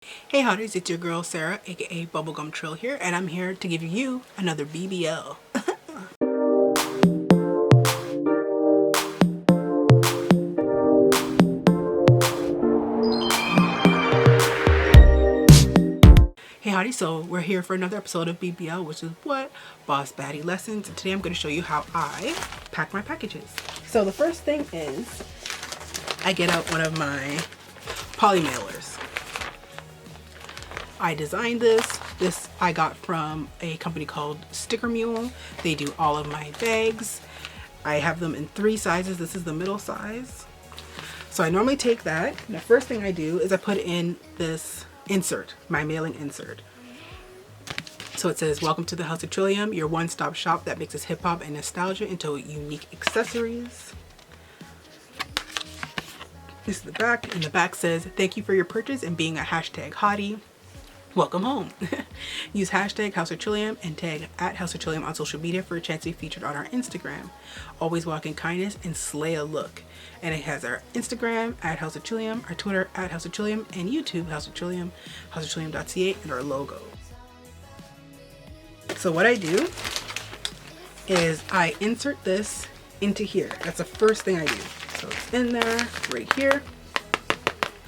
Hey hotties, it's your girl Sarah, aka Bubblegum Trill here, and I'm here to give you another BBL. Hey hottie, so we're here for another episode of BBL, which is what? Boss Baddie Lessons, and today I'm going to show you how I pack my packages. So the first thing is, I get out one of my poly mailers. I designed this. This I got from a company called Sticker Mule. They do all of my bags. I have them in 3 sizes. This is the middle size. So I normally take that. And the first thing I do is I put in this insert, my mailing insert. So it says, "Welcome to the House of Trillium, your one-stop shop that mixes hip-hop and nostalgia into unique accessories." This is the back, and the back says, "Thank you for your purchase and being a hashtag hottie. Welcome home." Use hashtag House of Trillium and tag at House of Trillium on social media for a chance to be featured on our Instagram. Always walk in kindness and slay a look." And it has our Instagram at House of Trillium, our Twitter at House of Trillium, and YouTube House of Trillium, houseoftrillium.ca, and our logo. So what I do is I insert this into here. That's the first thing I do. So it's in there, right here.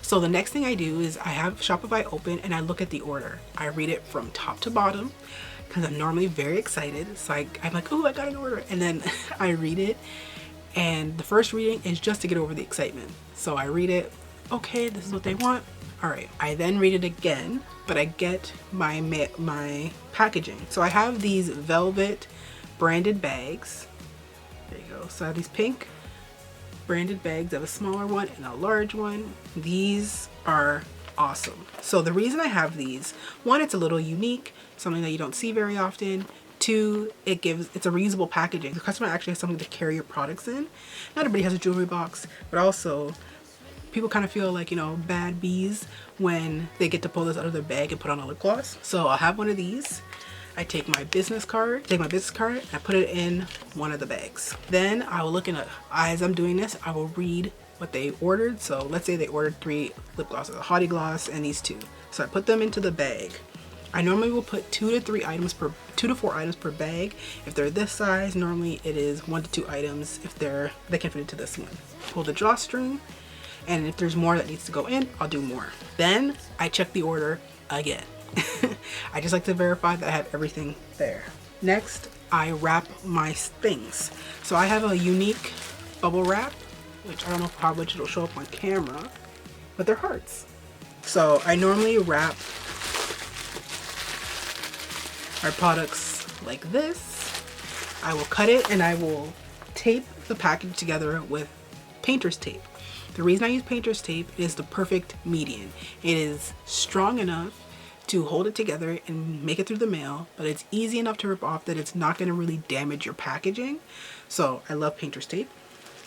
So the next thing I do is I have Shopify open and I look at the order. I read it from top to bottom because I'm normally very excited. So I'm like, "Oh, I got an order." And then I read it, and the first reading is just to get over the excitement. So I read it, okay, this is what they want. All right, I then read it again, but I get my packaging. So I have these velvet branded bags. There you go. So I have these pink branded bags. I have a smaller one and a large one. These are awesome. So the reason I have these, one, it's a little unique, something that you don't see very often. 2, it's a reusable packaging. The customer actually has something to carry your products in. Not everybody has a jewelry box, but also people kind of feel like, bad bees when they get to pull this out of their bag and put on a lip gloss. So I'll have one of these. I take my business card, and I put it in one of the bags. Then I will look in, as I'm doing this, I will read what they ordered. So let's say they ordered 3 lip glosses, a Hottie Gloss and these 2. So I put them into the bag. I normally will put 2 to 4 items per bag. If they're this size, normally it is 1 to 2 items if they can fit into this one. Pull the drawstring, and if there's more that needs to go in, I'll do more. Then I check the order again. I just like to verify that I have everything there. Next, I wrap my things. So I have a unique bubble wrap, which I don't know how much it'll show up on camera, but they're hearts. So I normally wrap our products like this. I will cut it and I will tape the package together with painter's tape. The reason I use painter's tape is the perfect median. It is strong enough to hold it together and make it through the mail, but it's easy enough to rip off that it's not going to really damage your packaging. So I love painter's tape.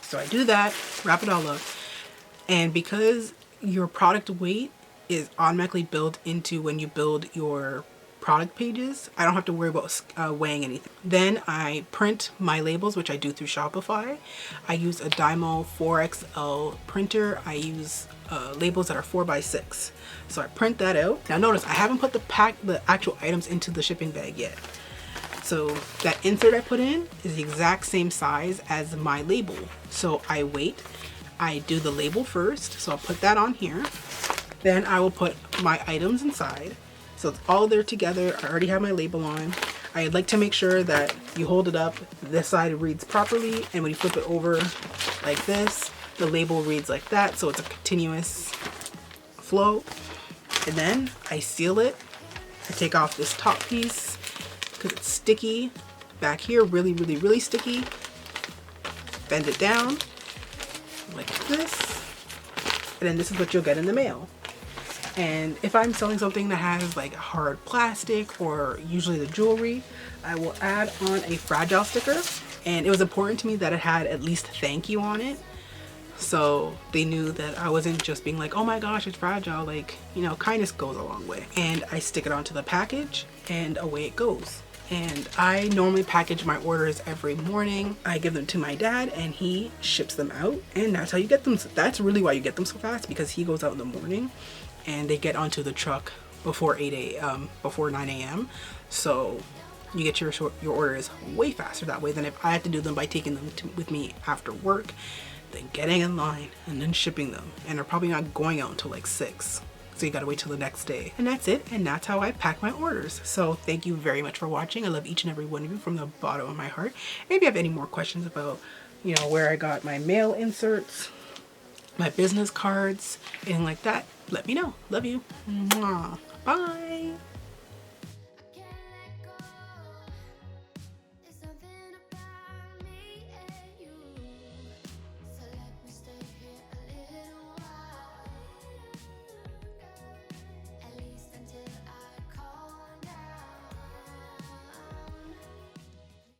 So I do that, wrap it all up, and because your product weight is automatically built into when you build your product pages, I don't have to worry about weighing anything. Then I print my labels, which I do through Shopify. I use a Dymo 4XL printer. I use labels that are 4x6. So I print that out. Now notice I haven't put the actual items into the shipping bag yet. So that insert I put in is the exact same size as my label. So I wait. I do the label first. So I'll put that on here. Then I will put my items inside. So it's all there together. I already have my label on. I like to make sure that you hold it up, this side reads properly, and when you flip it over like this, the label reads like that, so it's a continuous flow. And then I seal it. I take off this top piece because it's sticky. Back here, really, really, really sticky. Bend it down like this. And then this is what you'll get in the mail. And if I'm selling something that has like hard plastic or usually the jewelry, I will add on a fragile sticker. And it was important to me that it had at least "thank you" on it. So they knew that I wasn't just being like, "Oh my gosh, it's fragile." Like, kindness goes a long way. And I stick it onto the package and away it goes. And I normally package my orders every morning. I give them to my dad and he ships them out. And that's how you get them. That's really why you get them so fast, because he goes out in the morning. and they get onto the truck before 9 a.m. So you get your orders way faster that way than if I had to do them by taking them with me after work, then getting in line and then shipping them, and they're probably not going out until like 6. So you gotta wait till the next day. And that's it, and that's how I pack my orders. So thank you very much for watching. I love each and every one of you from the bottom of my heart. And if you have any more questions about, you know, where I got my mail inserts, my business cards, anything like that, let me know. Love you. Mwah. Bye.